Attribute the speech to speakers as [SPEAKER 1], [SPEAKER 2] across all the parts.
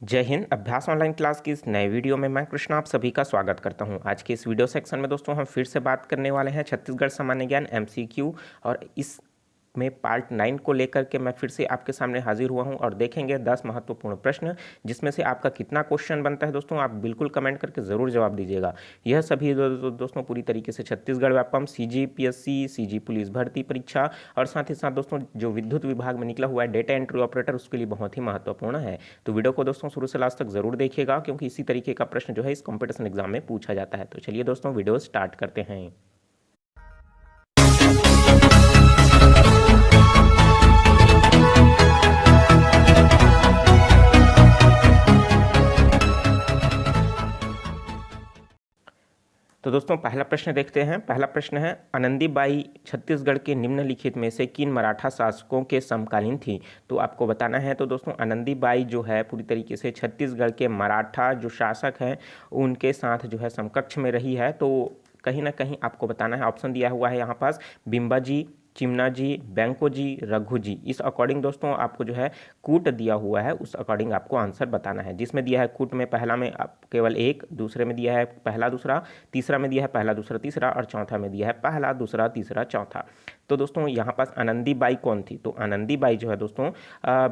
[SPEAKER 1] जय हिंद। अभ्यास online class की इस नए वीडियो में मैं कृष्णा आप सभी का स्वागत करता हूं। आज के इस वीडियो सेक्शन में दोस्तों हम फिर से बात करने वाले हैं छत्तीसगढ़ सामान्य ज्ञान एमसीक्यू और इस में पार्ट 9 को लेकर के मैं फिर से आपके सामने हाजिर हुआ हूं और देखेंगे 10 महत्वपूर्ण प्रश्न, जिसमें से आपका कितना क्वेश्चन बनता है दोस्तों आप बिल्कुल कमेंट करके ज़रूर जवाब दीजिएगा। यह सभी दोस्तों पूरी तरीके से Chhattisgarh Vyapam CGPSC CG police भर्ती परीक्षा और साथ ही साथ दोस्तों जो विद्युत विभाग में निकला हुआ है डेटा एंट्री ऑपरेटर उसके लिए बहुत ही महत्वपूर्ण है। तो वीडियो को दोस्तों शुरू से लास्ट तक जरूर देखिएगा, क्योंकि इसी तरीके का प्रश्न जो है इस कॉम्पिटिशन एग्जाम में पूछा जाता है। तो चलिए दोस्तों वीडियो स्टार्ट करते हैं। तो दोस्तों पहला प्रश्न देखते हैं। पहला प्रश्न है, आनंदीबाई छत्तीसगढ़ के निम्नलिखित में से किन मराठा शासकों के समकालीन थी? तो आपको बताना है। तो दोस्तों आनंदीबाई जो है पूरी तरीके से छत्तीसगढ़ के मराठा जो शासक हैं उनके साथ जो है समकक्ष में रही है। तो कहीं ना कहीं आपको बताना है। ऑप्शन दिया हुआ है यहाँ पास बिम्बाजी, चिमना जी, बैंको जी, रघु जी। इस अकॉर्डिंग दोस्तों आपको जो है कूट दिया हुआ है, उस अकॉर्डिंग आपको आंसर बताना है। जिसमें दिया है कूट में पहला में आप केवल एक, दूसरे में दिया है पहला दूसरा, तीसरा में दिया है पहला दूसरा तीसरा और चौथा में दिया है पहला दूसरा तीसरा चौथा। तो दोस्तों यहाँ पास आनंदीबाई कौन थी? तो आनंदीबाई जो है दोस्तों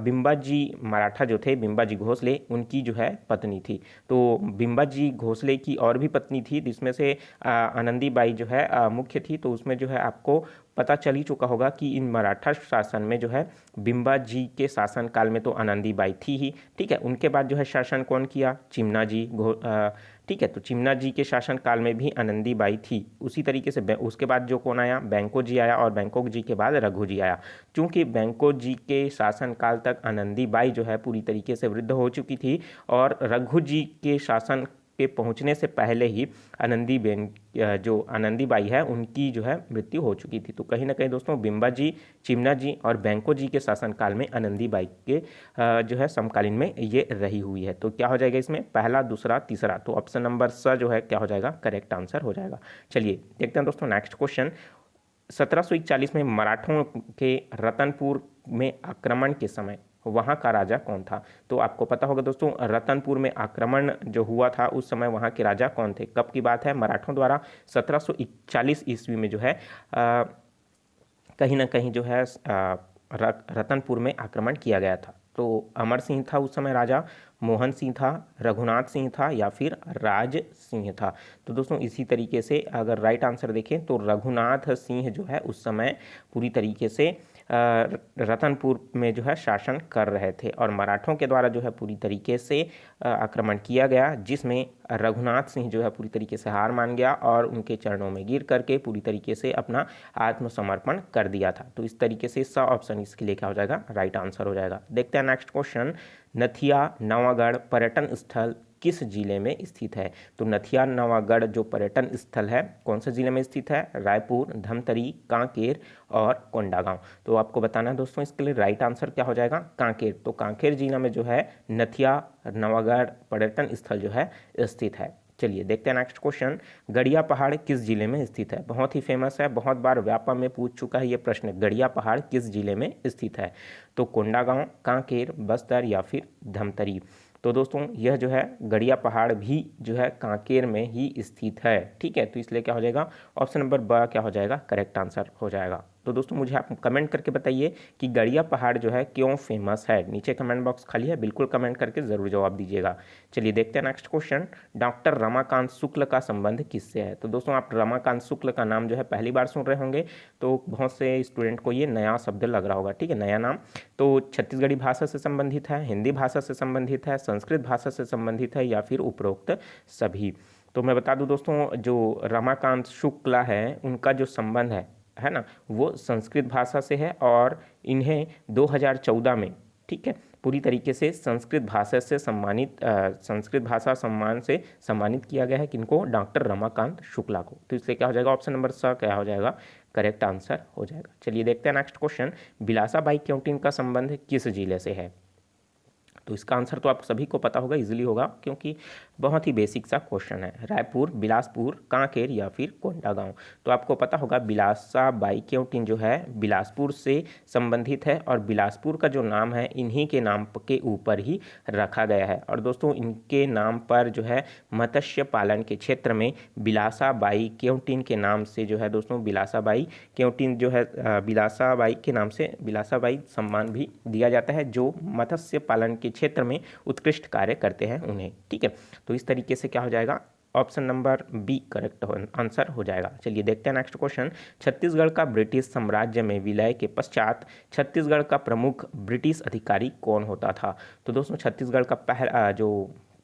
[SPEAKER 1] बिम्बाजी मराठा जो थे, बिम्बाजी घोसले, उनकी जो है पत्नी थी। तो बिम्बाजी घोसले की और भी पत्नी थी, जिसमें से आनंदीबाई जो है मुख्य थी। तो उसमें जो है आपको पता चल ही चुका होगा कि इन मराठा शासन में जो है बिम्बा जी के शासन काल में तो आनंदीबाई थी ही, ठीक है। उनके बाद जो है शासन कौन किया? चिमना जी ठीक है। तो चिमना जी के शासन काल में भी आनंदीबाई थी। उसी तरीके से उसके बाद जो कौन आया? बैंको जी आया और बैंको जी के बाद रघु जी आया। चूंकि बैंको जी के शासन काल तक आनंदीबाई जो है पूरी तरीके से वृद्ध हो चुकी थी और रघु जी के शासन के पहुंचने से पहले ही आनंदीबेन जो आनंदीबाई है उनकी जो है मृत्यु हो चुकी थी। तो कहीं ना कहीं दोस्तों बिम्बा जी, चिमना जी और बैंको जी के शासनकाल में आनंदीबाई के जो है समकालीन में ये रही हुई है। तो क्या हो जाएगा इसमें? पहला दूसरा तीसरा। तो ऑप्शन नंबर स जो है क्या हो जाएगा? करेक्ट आंसर हो जाएगा। चलिए देखते हैं दोस्तों नेक्स्ट क्वेश्चन। 1741 में मराठों के रतनपुर में आक्रमण के समय वहाँ का राजा कौन था? तो आपको पता होगा दोस्तों रतनपुर में आक्रमण जो हुआ था उस समय वहाँ के राजा कौन थे? कब की बात है? मराठों द्वारा 1741 ईस्वी में जो है कहीं ना कहीं जो है रतनपुर में आक्रमण किया गया था। तो अमर सिंह था उस समय राजा, मोहन सिंह था, रघुनाथ सिंह था या फिर राज सिंह था। तो दोस्तों इसी तरीके से अगर राइट आंसर देखें तो रघुनाथ सिंह जो है उस समय पूरी तरीके से रतनपुर में जो है शासन कर रहे थे और मराठों के द्वारा जो है पूरी तरीके से आक्रमण किया गया, जिसमें रघुनाथ सिंह जो है पूरी तरीके से हार मान गया और उनके चरणों में गिर करके पूरी तरीके से अपना आत्मसमर्पण कर दिया था। तो इस तरीके से स ऑप्शन इसके लिए क्या हो जाएगा? राइट आंसर हो जाएगा। देखते हैं नेक्स्ट क्वेश्चन। नथिया नवागढ़ पर्यटन स्थल किस जिले में स्थित है? तो नथिया नवागढ़ जो पर्यटन स्थल है कौन से जिले में स्थित है? रायपुर, धमतरी, कांकेर और कोंडागांव। तो आपको बताना है दोस्तों इसके लिए राइट आंसर क्या हो जाएगा? कांकेर। तो कांकेर जिला में जो है नथिया नवागढ़ पर्यटन स्थल जो है स्थित है। चलिए देखते हैं नेक्स्ट क्वेश्चन। गड़िया पहाड़ किस जिले में स्थित है? बहुत ही फेमस है, बहुत बार व्यापम में पूछ चुका है ये प्रश्न। गड़िया पहाड़ किस जिले में स्थित है? तो कोंडागांव, कांकेर, बस्तर या फिर धमतरी। तो दोस्तों यह जो है गड़िया पहाड़ भी जो है कांकेर में ही स्थित है, ठीक है। तो इसलिए क्या हो जाएगा? ऑप्शन नंबर ब क्या हो जाएगा? करेक्ट आंसर हो जाएगा। तो दोस्तों मुझे आप कमेंट करके बताइए कि गड़िया पहाड़ जो है क्यों फेमस है। नीचे कमेंट बॉक्स खाली है, बिल्कुल कमेंट करके ज़रूर जवाब दीजिएगा। चलिए देखते हैं नेक्स्ट क्वेश्चन। डॉक्टर रमाकांत शुक्ल का संबंध किससे है? तो दोस्तों आप रमाकांत शुक्ल का नाम जो है पहली बार सुन रहे होंगे, तो बहुत से स्टूडेंट को ये नया शब्द लग रहा होगा, ठीक है, नया नाम। तो छत्तीसगढ़ी भाषा से संबंधित है, हिंदी भाषा से संबंधित है, संस्कृत भाषा से संबंधित है या फिर उपरोक्त सभी। तो मैं बता दूं दोस्तों जो रमाकांत शुक्ला है उनका जो संबंध है ना, वो संस्कृत भाषा से है और इन्हें 2014 में, ठीक है, पूरी तरीके से संस्कृत भाषा से सम्मानित संस्कृत भाषा सम्मान से सम्मानित किया गया है। किनको? डॉक्टर रमाकांत शुक्ला को। तो इसलिए क्या हो जाएगा? ऑप्शन नंबर स क्या हो जाएगा? करेक्ट आंसर हो जाएगा। चलिए देखते हैं नेक्स्ट क्वेश्चन। बिलासाबाई केवटिन का संबंध किस जिले से है? तो इसका आंसर तो आप सभी को पता होगा, इजीली होगा, क्योंकि बहुत ही बेसिक सा क्वेश्चन है। रायपुर, बिलासपुर, कांकेर या फिर कोंडागांव। तो आपको पता होगा बिलासा बाई केवटिन जो है बिलासपुर से संबंधित है और बिलासपुर का जो नाम है इन्हीं के नाम के ऊपर ही रखा गया है। और दोस्तों इनके नाम पर जो है मत्स्य पालन के क्षेत्र में बिलासा बाई केवटिन के नाम से जो है दोस्तों बिलासा बाई केवटिन जो है बिलासा बाई के नाम से बिलासा बाई सम्मान भी दिया जाता है, जो मत्स्य पालन के क्षेत्र में उत्कृष्ट कार्य करते हैं उन्हें। ठीक है, तो इस तरीके से क्या हो जाएगा, option number b correct answer हो जाएगा। चलिए देखते हैं नेक्स्ट क्वेश्चन। छत्तीसगढ़ का ब्रिटिश साम्राज्य में विलय के पश्चात छत्तीसगढ़ का प्रमुख ब्रिटिश अधिकारी कौन होता था? तो दोस्तों छत्तीसगढ़ का पहला जो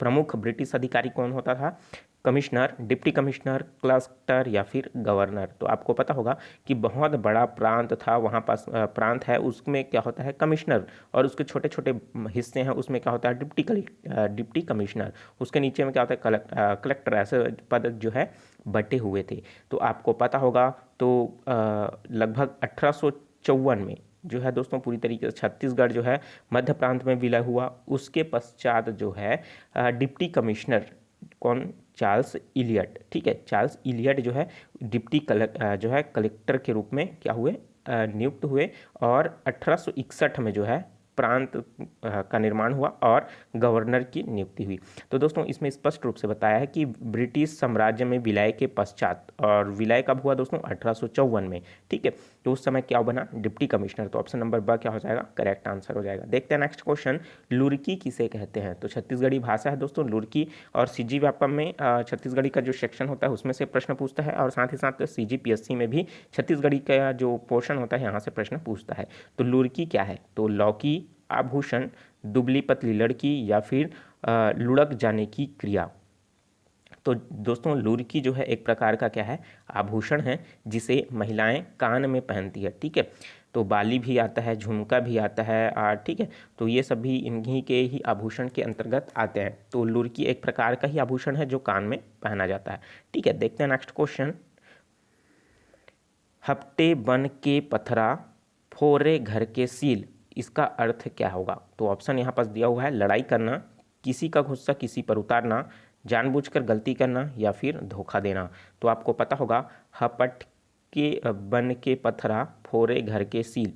[SPEAKER 1] प्रमुख ब्रिटिश अधिकारी कौन होता था? कमिश्नर, डिप्टी कमिश्नर, क्लस्टर या फिर गवर्नर। तो आपको पता होगा कि बहुत बड़ा प्रांत था, वहाँ पास प्रांत है, उसमें क्या होता है कमिश्नर, और उसके छोटे छोटे हिस्से हैं उसमें क्या होता है डिप्टी कमिश्नर, उसके नीचे में क्या होता है कलेक्टर। ऐसे पद जो है बटे हुए थे। तो आपको पता होगा तो लगभग 1854 में जो है दोस्तों पूरी तरीके से छत्तीसगढ़ जो है मध्य प्रांत में विलय हुआ। उसके पश्चात जो है डिप्टी कमिश्नर कौन? Charles Elliot. ठीक है, चार्ल्स इलियट जो है डिप्टी कलेक्टर के रूप में क्या हुए, नियुक्त हुए, और 1861 में जो है प्रांत का निर्माण हुआ और गवर्नर की नियुक्ति हुई। तो दोस्तों इसमें स्पष्ट रूप से बताया है कि ब्रिटिश साम्राज्य में विलय के पश्चात, और विलय कब हुआ दोस्तों? 1854 में। ठीक है, तो उस समय क्या बना? Deputy commissioner. तो ऑप्शन नंबर ब क्या हो जाएगा? करेक्ट आंसर हो जाएगा। देखते हैं नेक्स्ट क्वेश्चन। लुरकी किसे कहते हैं? तो छत्तीसगढ़ी भाषा है दोस्तों लुरकी, और सीजी व्यापम में छत्तीसगढ़ी का जो सेक्शन होता है उसमें से प्रश्न पूछता है, और साथ ही साथ सीजीपीएससी में भी छत्तीसगढ़ी का जो पोर्शन होता है यहाँ से प्रश्न पूछता है। तो लुरकी क्या है? तो लौकी, आभूषण, दुबली पतली लड़की या फिर लुढ़क जाने की क्रिया। तो दोस्तों लुरकी जो है एक प्रकार का क्या है? आभूषण है, जिसे महिलाएं कान में पहनती है। ठीक है, तो बाली भी आता है, झुमका भी आता है, ठीक है, तो ये सभी इन्हीं के ही आभूषण के अंतर्गत आते हैं। तो लुरकी एक प्रकार का ही आभूषण है जो कान में पहना जाता है। ठीक है, देखते हैं नेक्स्ट क्वेश्चन। हफ्ते बन के पथरा, फोरे घर के सील, इसका अर्थ क्या होगा? तो ऑप्शन यहाँ पास दिया हुआ है, लड़ाई करना, किसी का गुस्सा किसी पर उतारना, जानबूझकर गलती करना या फिर धोखा देना। तो आपको पता होगा हपट के बन के पथरा, फोरे घर के सील।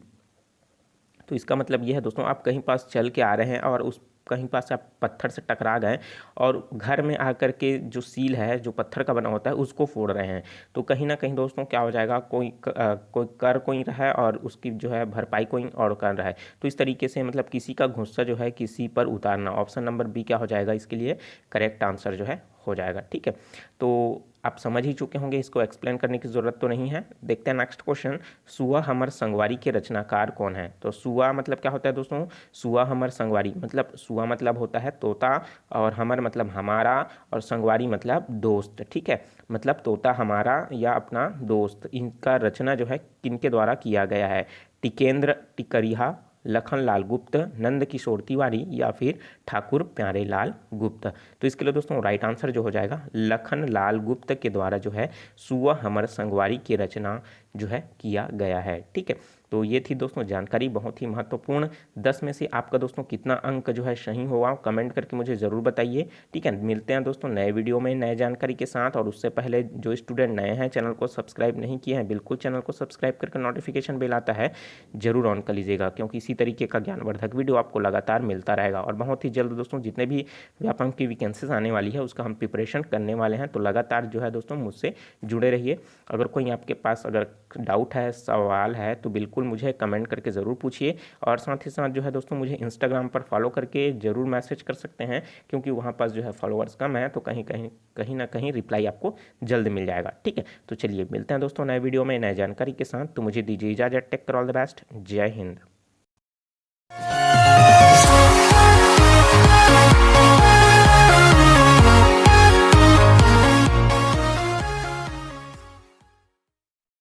[SPEAKER 1] तो इसका मतलब ये है दोस्तों, आप कहीं पास चल के आ रहे हैं और उस कहीं पास आप पत्थर से टकरा गए और घर में आकर के जो सील है जो पत्थर का बना होता है उसको फोड़ रहे हैं। तो कहीं ना कहीं दोस्तों क्या हो जाएगा, कोई कर कोई रहा है और उसकी जो है भरपाई कोई और कर रहा है। तो इस तरीके से मतलब किसी का गुस्सा जो है किसी पर उतारना। ऑप्शन नंबर बी क्या हो जाएगा इसके लिए? करेक्ट आंसर जो है हो जाएगा। ठीक है, तो आप समझ ही चुके होंगे, इसको एक्सप्लेन करने की ज़रूरत तो नहीं है। देखते हैं नेक्स्ट क्वेश्चन। सुआ हमर संगवारी के रचनाकार कौन है? तो सुआ मतलब क्या होता है दोस्तों? सुआ हमर संगवारी मतलब सुआ मतलब होता है तोता, और हमर मतलब हमारा, और संगवारी मतलब दोस्त। ठीक है, मतलब तोता हमारा या अपना दोस्त। इनका रचना जो है किनके द्वारा किया गया है? टिकेंद्र टिकरिहा, लखनलाल गुप्त, नंद किशोर तिवारी या फिर ठाकुर प्यारेलाल गुप्त। तो इसके लिए दोस्तों राइट आंसर जो हो जाएगा लखनलाल गुप्त के द्वारा जो है सुआ हमर संगवारी की रचना जो है किया गया है। ठीक है, तो ये थी दोस्तों जानकारी बहुत ही महत्वपूर्ण। 10 में से आपका दोस्तों कितना अंक जो है सही हुआ कमेंट करके मुझे ज़रूर बताइए। ठीक है, मिलते हैं दोस्तों नए वीडियो में नए जानकारी के साथ। और उससे पहले जो स्टूडेंट नए हैं चैनल को सब्सक्राइब नहीं किए हैं, बिल्कुल चैनल को सब्सक्राइब करके नोटिफिकेशन बेल आता है जरूर ऑन कर लीजिएगा, क्योंकि इसी तरीके का ज्ञानवर्धक वीडियो आपको लगातार मिलता रहेगा। और बहुत ही जल्द दोस्तों जितने भी व्यापम की वैकेंसीज आने वाली है उसका हम प्रिपरेशन करने वाले हैं। तो लगातार जो है दोस्तों मुझसे जुड़े रहिए। अगर कोई आपके पास अगर डाउट है, सवाल है, तो बिल्कुल मुझे कमेंट करके ज़रूर पूछिए। और साथ ही साथ जो है दोस्तों मुझे इंस्टाग्राम पर फॉलो करके ज़रूर मैसेज कर सकते हैं, क्योंकि वहाँ पास जो है फॉलोअर्स कम है, तो कहीं ना कहीं रिप्लाई आपको जल्द मिल जाएगा। ठीक है, तो चलिए मिलते हैं दोस्तों नए वीडियो में नए जानकारी के साथ। तो मुझे दीजिए इजाज़त। Take care, all the best, जय हिंद।